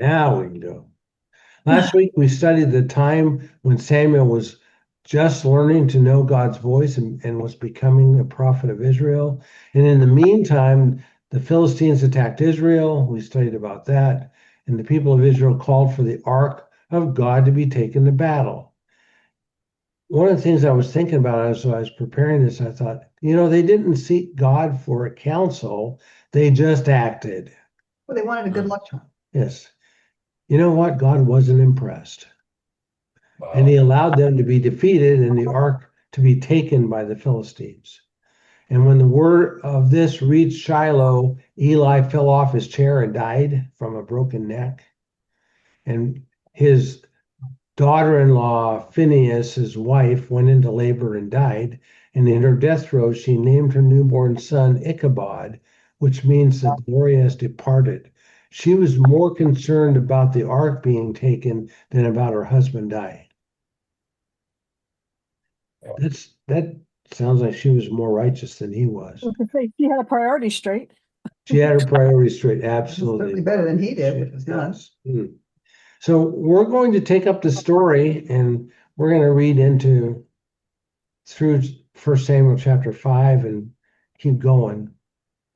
Now we can go. Last week we studied the time when Samuel was just learning to know God's voice and was becoming a prophet of Israel. And in the meantime, the Philistines attacked Israel. We studied about that. And the people of Israel called for the Ark of God to be taken to battle. One of the things I was thinking about as I was preparing this, I thought, they didn't seek God for a counsel, they just acted. Well, they wanted a good luck charm. Yes. You know what? God wasn't impressed. And he allowed them to be defeated and the ark to be taken by the Philistines. And when the word of this reached Shiloh, Eli fell off his chair and died from a broken neck. And his daughter-in-law, Phinehas, his wife, went into labor and died. And in her death throes, she named her newborn son Ichabod, which means the glory has departed. She was more concerned about the ark being taken than about her husband dying. That sounds like she was more righteous than he was. She had a priority straight. She had her priorities straight, Certainly absolutely. better than he did, which was nice. So we're going to take up the story and we're going to read through 1 Samuel chapter 5 and keep going.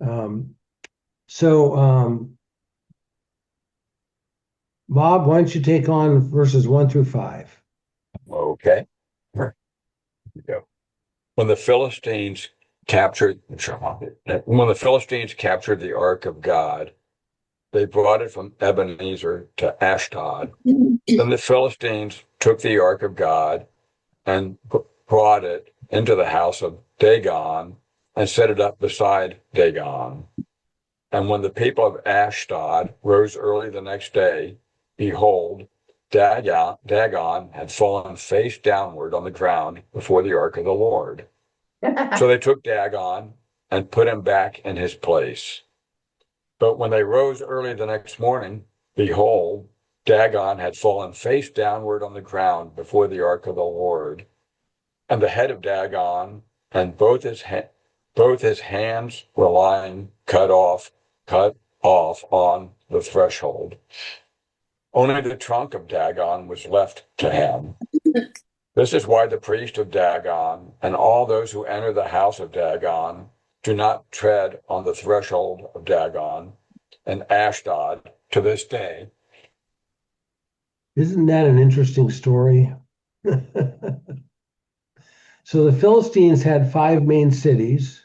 Bob, why don't you take on verses 1 through 5? Okay. Here we go. When the Philistines captured the Ark of God, they brought it from Ebenezer to Ashdod. Then the Philistines took the Ark of God and brought it into the house of Dagon and set it up beside Dagon. And when the people of Ashdod rose early the next day, behold, Dagon had fallen face downward on the ground before the ark of the Lord. So they took Dagon and put him back in his place. But when they rose early the next morning, behold, Dagon had fallen face downward on the ground before the ark of the Lord. And the head of Dagon and both his hands were lying cut off on the threshold. Only the trunk of Dagon was left to him. This is why the priest of Dagon and all those who enter the house of Dagon do not tread on the threshold of Dagon and Ashdod to this day. Isn't that an interesting story? So the Philistines had 5 main cities,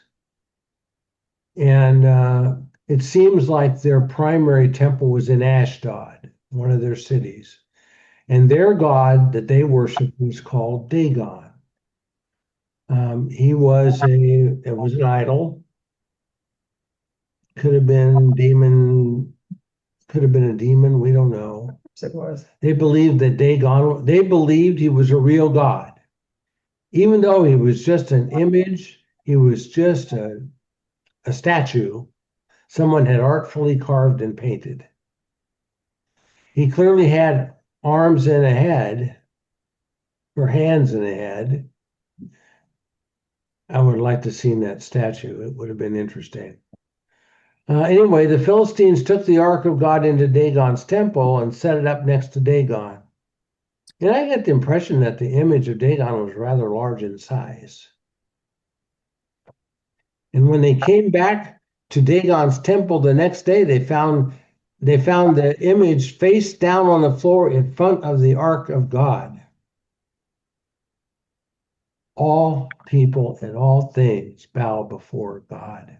and it seems like their primary temple was in Ashdod, one of their cities. And their god that they worshiped was called Dagon. It was an idol. Could have been a demon. We don't know. It was. They believed they believed he was a real god. Even though he was just an image, he was just a statue someone had artfully carved and painted. He clearly had arms and a head, or hands and a head. I would like to have seen that statue. It would have been interesting. Anyway, the Philistines took the Ark of God into Dagon's temple and set it up next to Dagon. And I get the impression that the image of Dagon was rather large in size. And when they came back to Dagon's temple the next day, they found the image face down on the floor in front of the Ark of God. All people and all things bow before God.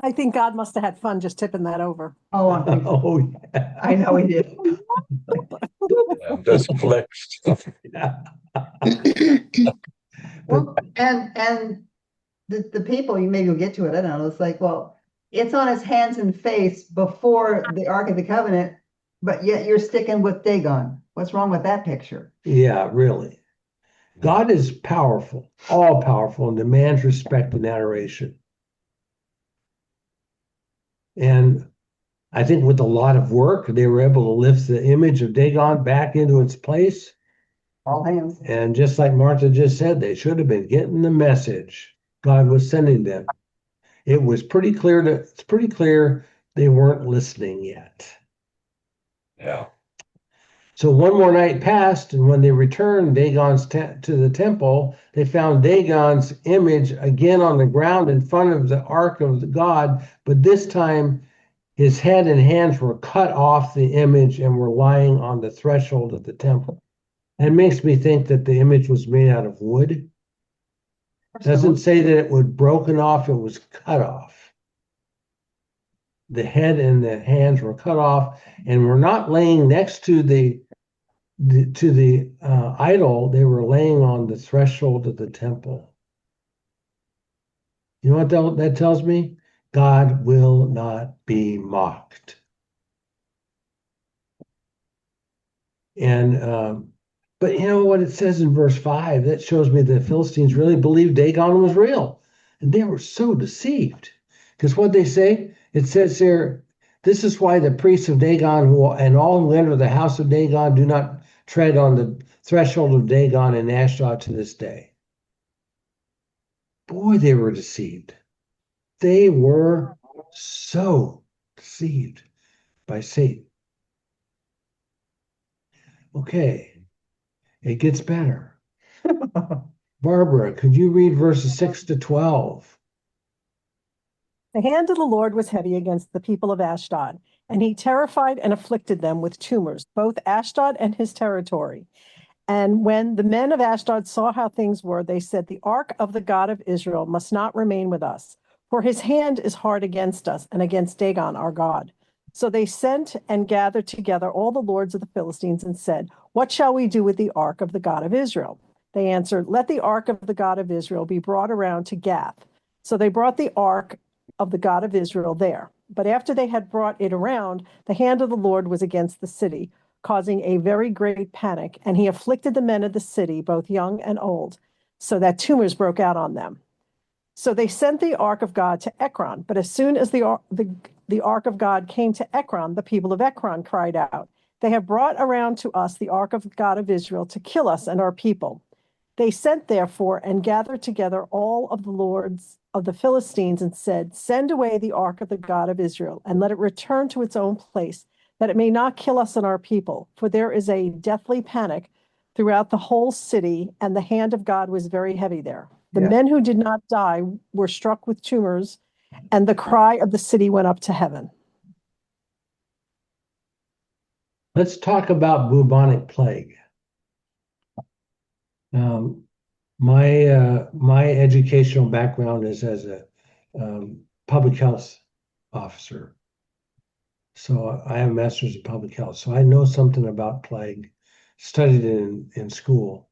I think God must have had fun just tipping that over. Oh, Yeah. I know he did. Just flips. Well, and the people, maybe you'll get to it, I don't know, it's like, well, it's on his hands and face before the Ark of the Covenant, but yet you're sticking with Dagon. What's wrong with that picture? Yeah, really. God is powerful, all powerful, and demands respect and adoration. And I think with a lot of work, they were able to lift the image of Dagon back into its place. All hands. And just like Martha just said, they should have been getting the message God was sending them. It's pretty clear they weren't listening yet. Yeah. So one more night passed, and when they returned to the temple, they found Dagon's image again on the ground in front of the Ark of the God, but this time his head and hands were cut off the image and were lying on the threshold of the temple. It makes me think that the image was made out of wood. Doesn't say that it was broken off, it was cut off. The head and the hands were cut off and were not laying next to the idol. They were laying on the threshold of the temple. You know what that tells me? God will not be mocked. And but you know what it says in verse 5? That shows me the Philistines really believed Dagon was real. And they were so deceived. Because what they say, it says here, this is why the priests of Dagon and all who enter the house of Dagon do not tread on the threshold of Dagon and Ashdod to this day. Boy, they were deceived. They were so deceived by Satan. Okay, it gets better. Barbara, could you read verses 6 to 12? The hand of the Lord was heavy against the people of Ashdod, and he terrified and afflicted them with tumors, both Ashdod and his territory. And when the men of Ashdod saw how things were, they said, the ark of the God of Israel must not remain with us, for his hand is hard against us and against Dagon our God. So they sent and gathered together all the lords of the Philistines and said, what shall we do with the ark of the God of Israel? They answered, let the ark of the God of Israel be brought around to Gath. So they brought the ark of the God of Israel there. But after they had brought it around, the hand of the Lord was against the city, causing a very great panic, and he afflicted the men of the city, both young and old, so that tumors broke out on them. So they sent the ark of God to Ekron, but as soon as the ark of God came to Ekron, the people of Ekron cried out, they have brought around to us the ark of God of Israel to kill us and our people. They sent therefore and gathered together all of the lords of the Philistines and said, send away the ark of the God of Israel and let it return to its own place, that it may not kill us and our people. For there is a deathly panic throughout the whole city, and the hand of God was very heavy there. The men who did not die were struck with tumors, and the cry of the city went up to heaven. Let's talk about bubonic plague. My educational background is as a public health officer. So I have a master's in public health. So I know something about plague, studied it in school.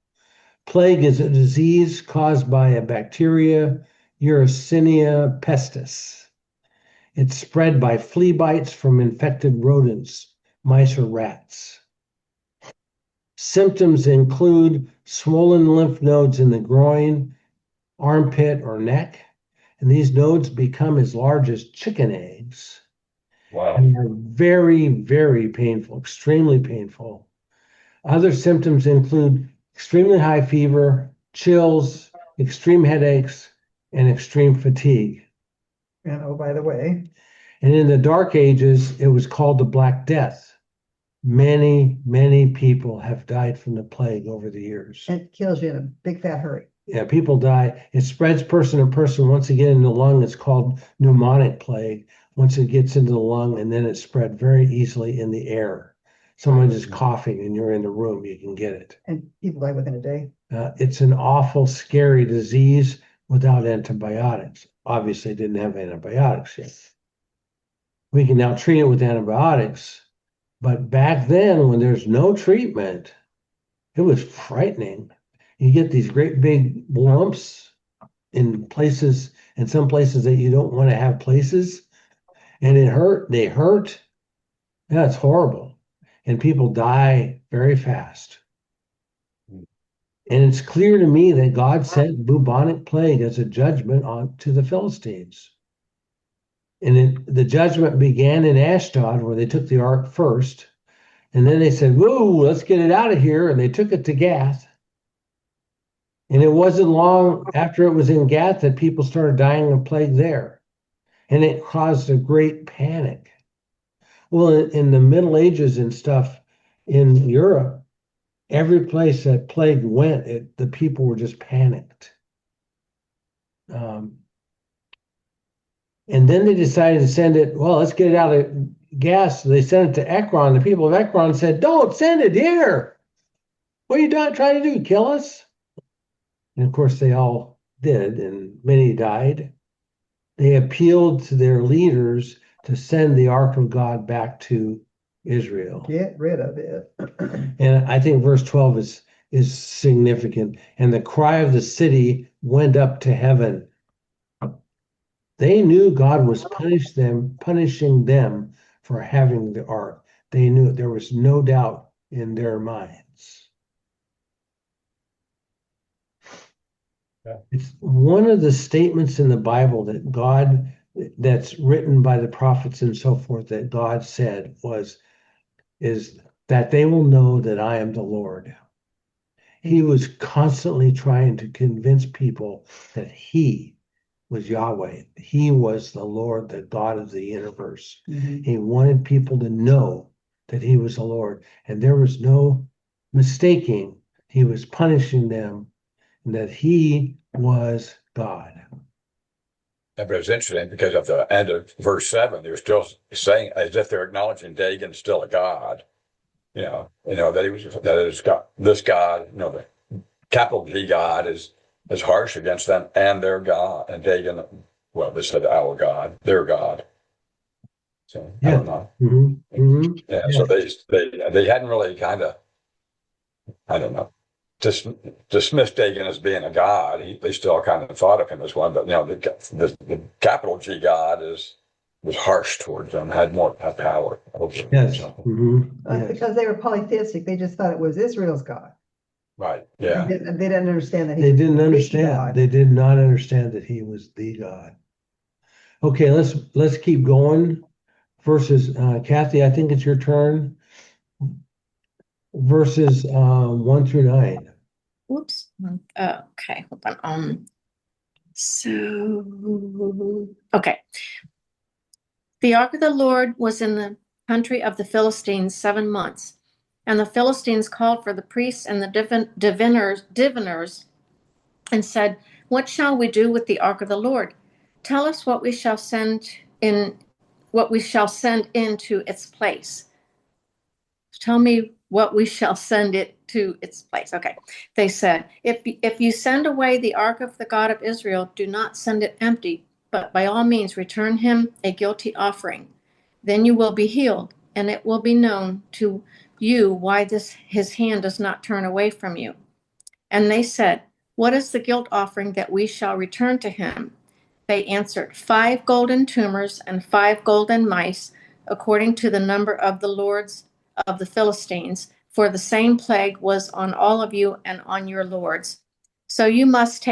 Plague is a disease caused by a bacteria, Yersinia pestis. It's spread by flea bites from infected rodents, mice or rats. Symptoms include swollen lymph nodes in the groin, armpit, or neck, and these nodes become as large as chicken eggs. Wow. And are very, very painful, extremely painful. Other symptoms include extremely high fever, chills, extreme headaches, and extreme fatigue. And oh, by the way, And in the Dark Ages, it was called the Black Death. Many, many people have died from the plague over the years. it kills you in a big fat hurry. Yeah, people die. It spreads person to person. Once it gets in the lung, it's called pneumonic plague. Once it gets into the lung, and then it's spread very easily in the air. Someone just coughing and you're in the room, you can get it. And people die within a day. It's an awful, scary disease without antibiotics. Obviously, didn't have antibiotics yet. We can now treat it with antibiotics. But back then, when there's no treatment, it was frightening. You get these great big lumps in places, in some places that you don't want to have places, and it hurt. They hurt. Yeah, it's horrible. And people die very fast. And it's clear to me that God sent bubonic plague as a judgment on to the Philistines. And the judgment began in Ashdod, where they took the ark first. And then they said, whoa, let's get it out of here. And they took it to Gath. And it wasn't long after it was in Gath that people started dying of plague there. And it caused a great panic. Well, in the Middle Ages and stuff in Europe, every place that plague went, the people were just panicked. And then they decided to send it. Well, let's get it out of gas. So they sent it to Ekron. The people of Ekron said, "Don't send it here. What are you trying to do? Kill us?" And of course, they all did, and many died. They appealed to their leaders to send the Ark of God back to Israel. Get rid of it. And I think verse 12 is significant. And the cry of the city went up to heaven. They knew God was punishing them for having the ark. They knew it. There was no doubt in their minds. Yeah. It's one of the statements in the Bible that God, that's written by the prophets and so forth, that God said is that they will know that I am the Lord. He was constantly trying to convince people that he was Yahweh. He was the Lord, the God of the universe. Mhm. He wanted people to know that he was the Lord, and there was no mistaking. He was punishing them, and that he was God. But it's interesting because at the end of verse 7, they're still saying as if they're acknowledging Dagon's still a god. That he was that is God, this God, the capital G God is harsh against them and their God. And Dagon, well, they said our God, their God. So I Yeah. don't know. Yeah. Yeah. So they hadn't really kind of, I don't know, just dismissed Dagon as being a god. They still kind of thought of him as one, but the capital G God was harsh towards them, had more power over them. Yes. So, Yes. Because they were polytheistic, they just thought it was Israel's God. right. Yeah. They didn't understand that They was didn't the understand. God. They did not understand that he was the God. Okay, let's keep going. Verses, Kathy, I think it's your turn. Verses 1 through 9. Whoops. Okay, hold on. Okay. The ark of the Lord was in the country of the Philistines 7 months. And the Philistines called for the priests and the diviners and said, "What shall we do with the ark of the Lord? Tell us what we shall send into its place." Tell me what we shall send it to its place. Okay. They said, if you send away the ark of the God of Israel, do not send it empty, but by all means return him a guilty offering. Then you will be healed, and it will be known to you why his hand does not turn away from you. And they said, "What is the guilt offering that we shall return to him?" They answered, 5 golden tumors and 5 golden mice, according to the number of the lords of the Philistines, for the same plague was on all of you and on your lords. So you must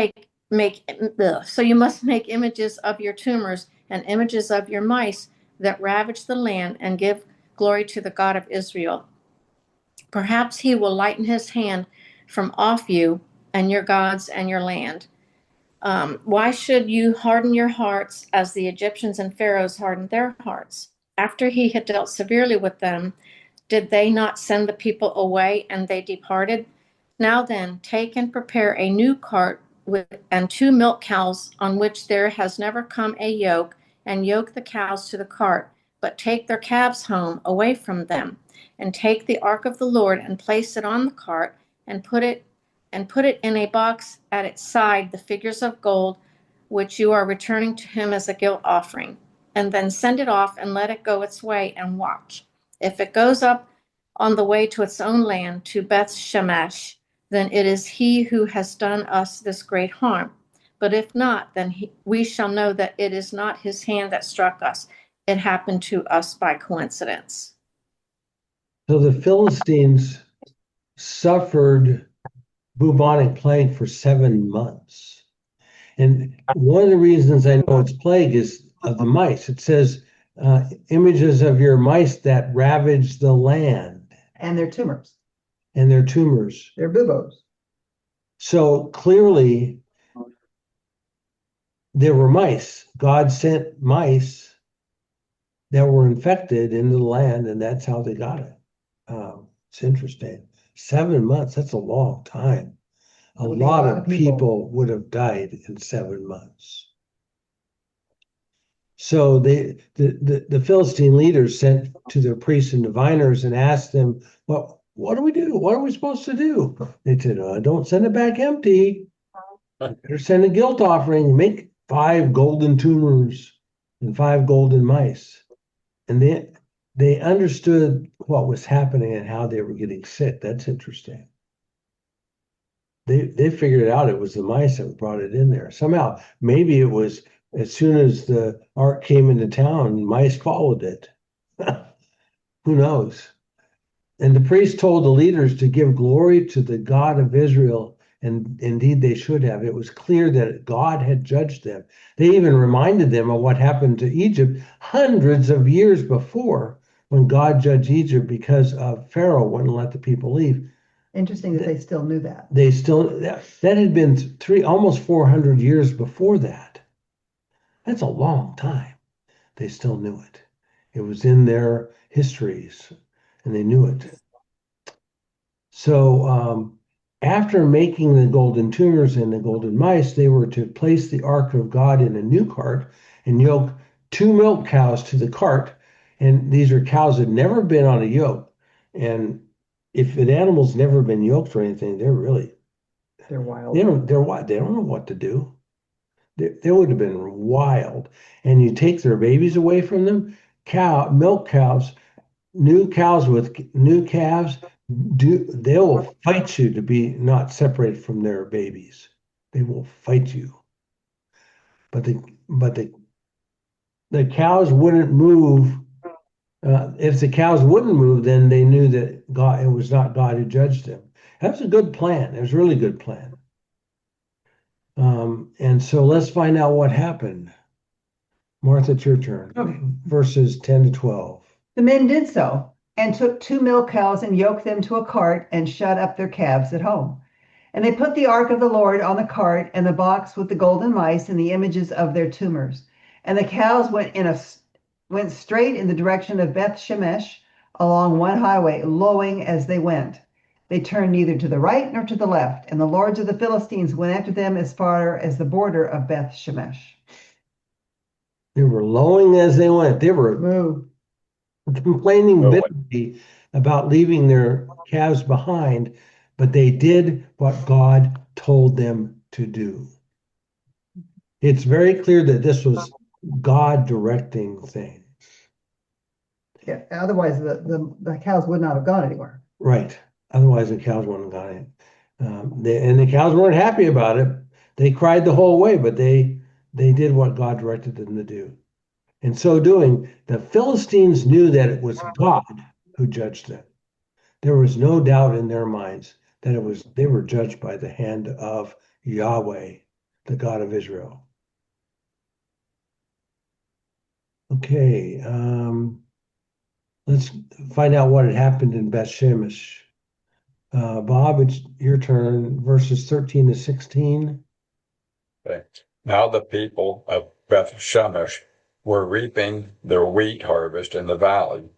make images of your tumors and images of your mice that ravage the land, and give glory to the God of Israel. Perhaps he will lighten his hand from off you and your gods and your land. Why should you harden your hearts as the Egyptians and Pharaohs hardened their hearts? After he had dealt severely with them, did they not send the people away, and they departed? Now then, take and prepare a new cart and 2 milk cows on which there has never come a yoke, and yoke the cows to the cart, but take their calves home away from them. And take the ark of the Lord and place it on the cart, and put it in a box at its side, the figures of gold which you are returning to him as a guilt offering. And then send it off and let it go its way, and watch. If it goes up on the way to its own land, to Beth Shemesh, then it is he who has done us this great harm. But if not, then we shall know that it is not his hand that struck us. It happened to us by coincidence. So the Philistines suffered bubonic plague for 7 months. And one of the reasons I know it's plague is of the mice. It says images of your mice that ravage the land. And their tumors. And their tumors. Their buboes. So clearly there were mice. God sent mice that were infected into the land, and that's how they got it. It's interesting. 7 months, that's a long time. A It would be a lot lot of of people. people would have died in 7 months. So the Philistine leaders sent to their priests and diviners and asked them, "Well, what do we do? What are we supposed to do?" They said, "Don't send it back empty. Better send a guilt offering. Make 5 golden tumors and 5 golden mice." And they understood what was happening and how they were getting sick. That's interesting. They figured out it was the mice that brought it in there. Somehow, maybe it was as soon as the ark came into town, mice followed it. Who knows? And the priest told the leaders to give glory to the God of Israel, and indeed they should have. It was clear that God had judged them. They even reminded them of what happened to Egypt hundreds of years before when God judged Egypt because of Pharaoh wouldn't let the people leave. Interesting that they still knew that. They still that had been almost 400 years before that. That's a long time. They still knew it. It was in their histories, and they knew it. So after making the golden tumors and the golden mice, they were to place the Ark of God in a new cart and yoke 2 milk cows to the cart. And these are cows that had never been on a yoke. And if an animal's never been yoked or anything, they're wild. They don't know what to do. They would have been wild. And you take their babies away from them. Milk cows, new cows with new calves, they will fight you to be not separated from their babies. They will fight you. But the cows wouldn't move. If the cows wouldn't move, then they knew that it was not God who judged them. That was a good plan. It was a really good plan. And so let's find out what happened. Martha, it's your turn. Okay. Verses 10 to 12. The men did so and took 2 milk cows and yoked them to a cart and shut up their calves at home. And they put the ark of the Lord on the cart and the box with the golden mice and the images of their tumors. And the cows went straight in the direction of Beth Shemesh along one highway, lowing as they went. They turned neither to the right nor to the left, and the lords of the Philistines went after them as far as the border of Beth Shemesh. They were lowing as they went. They were complaining bitterly about leaving their calves behind, but they did what God told them to do. It's very clear that this was God directing things. Yeah, otherwise the cows would not have gone anywhere. Right. Otherwise, the cows wouldn't have gone in. And the cows weren't happy about it. They cried the whole way, but they did what God directed them to do. In so doing, the Philistines knew that it was God who judged them. There was no doubt in their minds that they were judged by the hand of Yahweh, the God of Israel. Okay, let's find out what had happened in Beth Shemesh. Bob, it's your turn, verses 13 to 16. Okay. Now the people of Beth Shemesh were reaping their wheat harvest in the valley.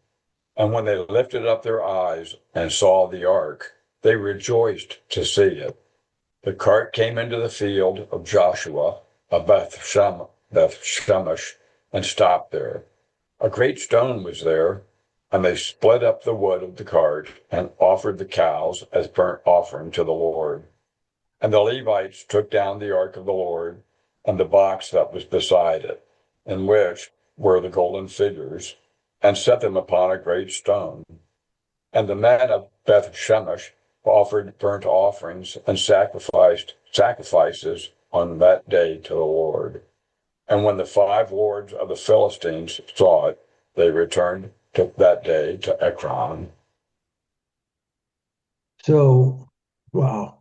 And when they lifted up their eyes and saw the ark, they rejoiced to see it. The cart came into the field of Joshua of Beth Shemesh and stopped there. A great stone was there, and they split up the wood of the cart and offered the cows as burnt offering to the Lord. And the Levites took down the ark of the Lord and the box that was beside it, in which were the golden figures, and set them upon a great stone. And the men of Beth Shemesh offered burnt offerings and sacrifices on that day to the Lord. And when the 5 lords of the Philistines saw it, they returned that day to Ekron. So, wow.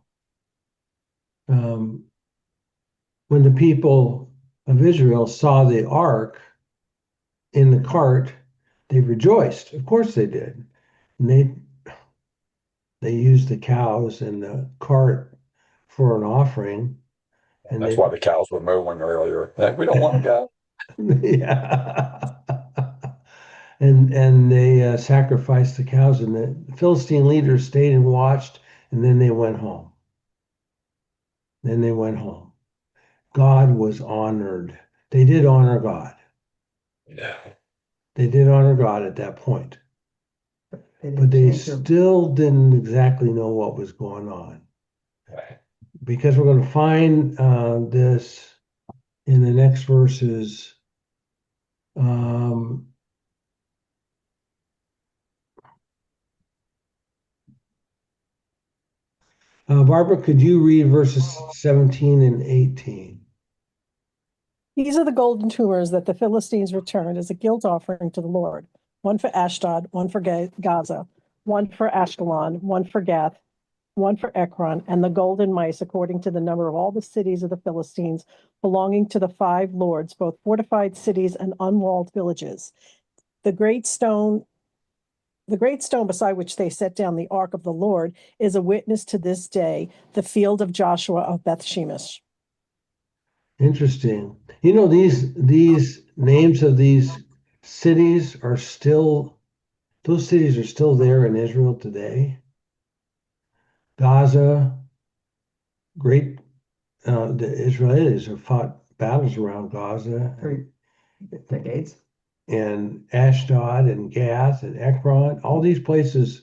When the people of Israel saw the ark in the cart, they rejoiced. Of course they did. And they used the cows and the cart for an offering. And that's why the cows were mooing earlier. We don't want to go. Yeah. and they sacrificed the cows, and the Philistine leaders stayed and watched, and then they went home. Then they went home. God was honored. They did honor God. Yeah. They did honor God at that point, but they still didn't exactly know what was going on. Right. Because we're going to find this in the next verses. Barbara, could you read verses 17 and 18? These are the golden tumors that the Philistines returned as a guilt offering to the Lord. One for Ashdod, one for Gaza, one for Ashkelon, one for Gath, one for Ekron, and the golden mice according to the number of all the cities of the Philistines belonging to the 5 lords, both fortified cities and unwalled villages. The great stone beside which they set down the ark of the Lord is a witness to this day, the field of Joshua of Beth Shemesh. Interesting. You know, these names of these cities are still, those cities are still there in Israel today. Gaza, great, the Israelis have fought battles around Gaza. For decades. And Ashdod and Gath and Ekron, all these places,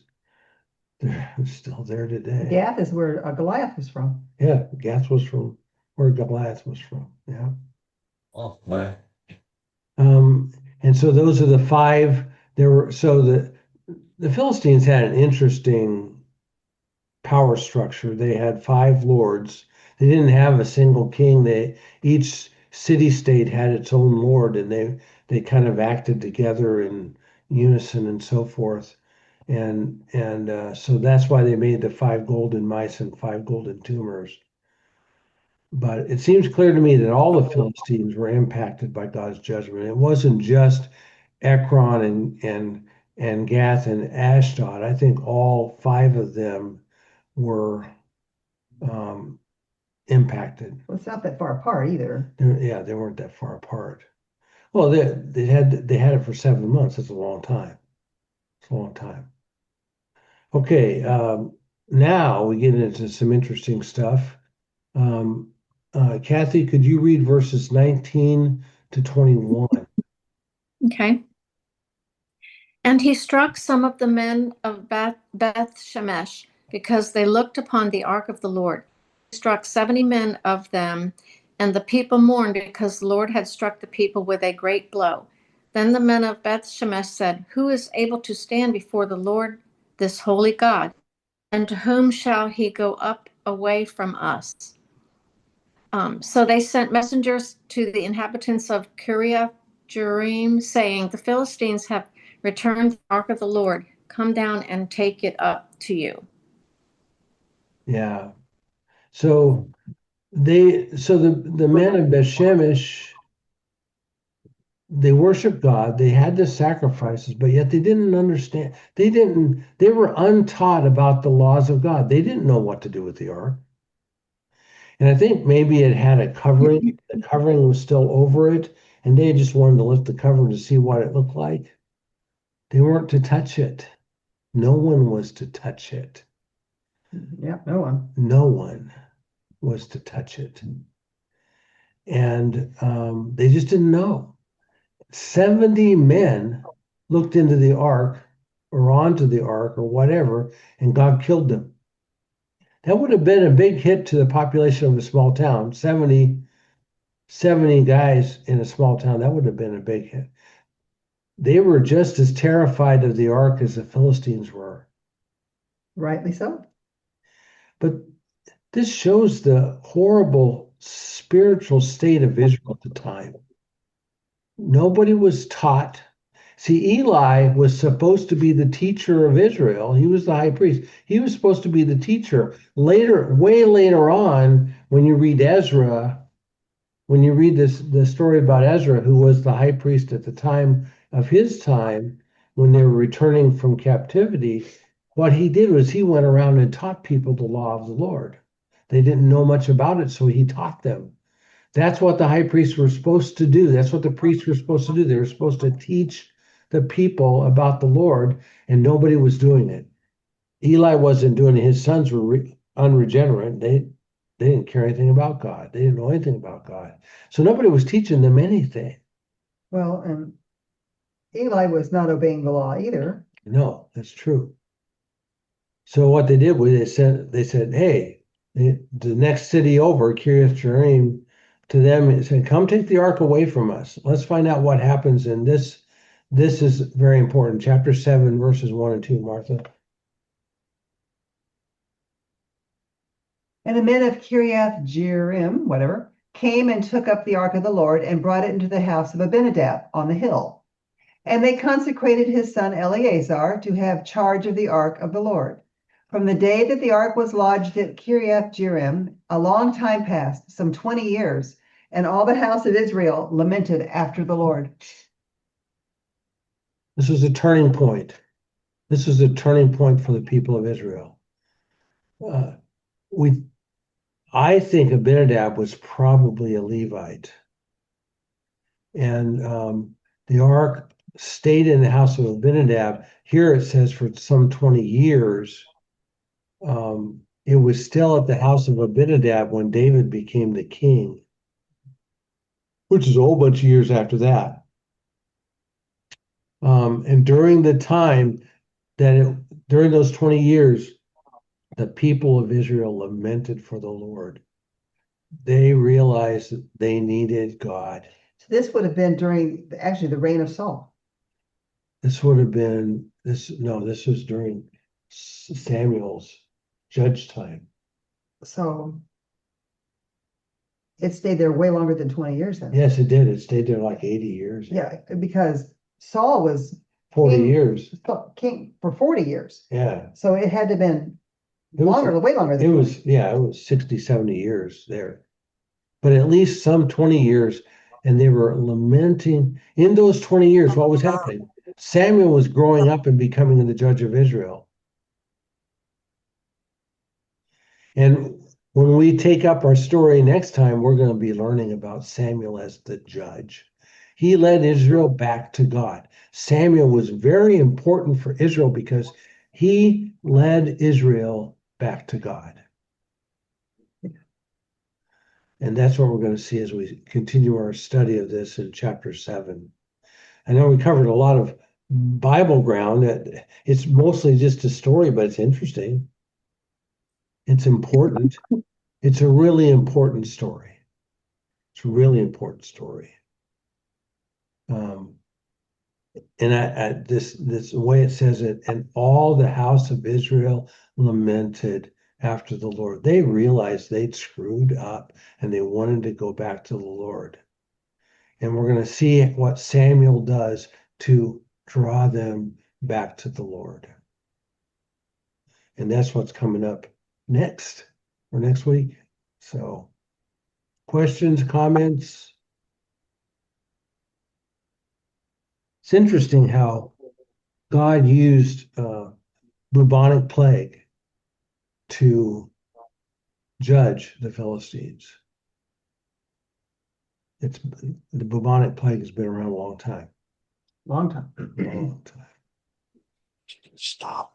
they're still there today. Gath is where Goliath was from. Yeah, Gath was from where Goliath was from. Yeah. Oh, man. And so those are the 5. There were so the Philistines had an interesting power structure. They had 5 lords. They didn't have a single king. Each city state had its own lord, and they kind of acted together in unison and so forth. And so that's why they made the 5 golden mice and 5 golden tumors. But it seems clear to me that all the Philistines were impacted by God's judgment. It wasn't just Ekron and Gath and Ashdod. I think all 5 of them were impacted. Well, it's not that far apart either. Yeah, they weren't that far apart. Well, they had it for 7 months. That's a long time. It's a long time. Okay, now we get into some interesting stuff. Kathy, could you read verses 19 to 21? Okay. And he struck some of the men of Beth Shemesh because they looked upon the ark of the Lord. He struck 70 men of them, and the people mourned because the Lord had struck the people with a great blow. Then the men of Beth Shemesh said, "Who is able to stand before the Lord, this holy God? And to whom shall he go up away from us?" So they sent messengers to the inhabitants of Kiriath Jearim, saying, "The Philistines have returned the ark of the Lord. Come down and take it up to you." Yeah. So the men of Bethshemesh, they worshiped God, they had the sacrifices, but yet they didn't understand. They were untaught about the laws of God. They didn't know what to do with the ark. And I think maybe it had a covering. The covering was still over it, and they just wanted to lift the cover to see what it looked like. They weren't to touch it. No one was to touch it. Yeah, no one. No one was to touch it. And they just didn't know. 70 men looked into the ark or onto the ark or whatever, and God killed them. That would have been a big hit to the population of a small town. 70 guys in a small town, that would have been a big hit. They were just as terrified of the ark as the Philistines were. Rightly so. But this shows the horrible spiritual state of Israel at the time. Nobody was taught. See, Eli was supposed to be the teacher of Israel. He was the high priest. He was supposed to be the teacher. Later, way later on, when you read Ezra, when you read the story about Ezra, who was the high priest at the time of his time, when they were returning from captivity, what he did was he went around and taught people the law of the Lord. They didn't know much about it, so he taught them. That's what the high priests were supposed to do. That's what the priests were supposed to do. They were supposed to teach the people about the Lord, and nobody was doing it. Eli wasn't doing it. His sons were unregenerate. They didn't care anything about God. They didn't know anything about God. So nobody was teaching them anything. Well, and Eli was not obeying the law either. No, that's true. So what they did was they said, hey, the next city over, Kiriath Jearim, to them it said, come take the ark away from us. Let's find out what happens in this. This is very important. Chapter 7, verses 1 and 2, Martha. And the men of Kiriath Jearim, whatever, came and took up the ark of the Lord and brought it into the house of Abinadab on the hill. And they consecrated his son Eleazar to have charge of the ark of the Lord. From the day that the ark was lodged at Kiriath Jearim, a long time passed, some 20 years, and all the house of Israel lamented after the Lord. This was a turning point. This was a turning point for the people of Israel. I think Abinadab was probably a Levite. And the ark stayed in the house of Abinadab. Here it says for some 20 years. It was still at the house of Abinadab when David became the king, which is a whole bunch of years after that. And during the time during those 20 years, the people of Israel lamented for the Lord. They realized that they needed God. So this would have been during actually the reign of Saul. This would have been this was during Samuel's judge time. So it stayed there way longer than 20 years then. Yes, it did. It stayed there like 80 years. Yeah, because Saul was 40 king, years. king for 40 years. Yeah. So it had to have been It was, longer, way longer than it 20. was, yeah, it was 60, 70 years there. But at least some 20 years, and they were lamenting. In those 20 years, what was happening? Samuel was growing up and becoming the judge of Israel. And when we take up our story next time, we're going to be learning about Samuel as the judge. He led Israel back to God. Samuel was very important for Israel because he led Israel back to God. And that's what we're going to see as we continue our study of this in chapter 7. I know we covered a lot of Bible ground. It's mostly just a story, but it's interesting. It's important. It's a really important story. It's a really important story. And this way it says it, and all the house of Israel lamented after the Lord. They realized they'd screwed up and they wanted to go back to the Lord. And we're going to see what Samuel does to draw them back to the Lord. And that's what's coming up next or next week. So, questions, comments? It's interesting how God used bubonic plague to judge the Philistines. The bubonic plague has been around a long time. Long time. Long time. Stop.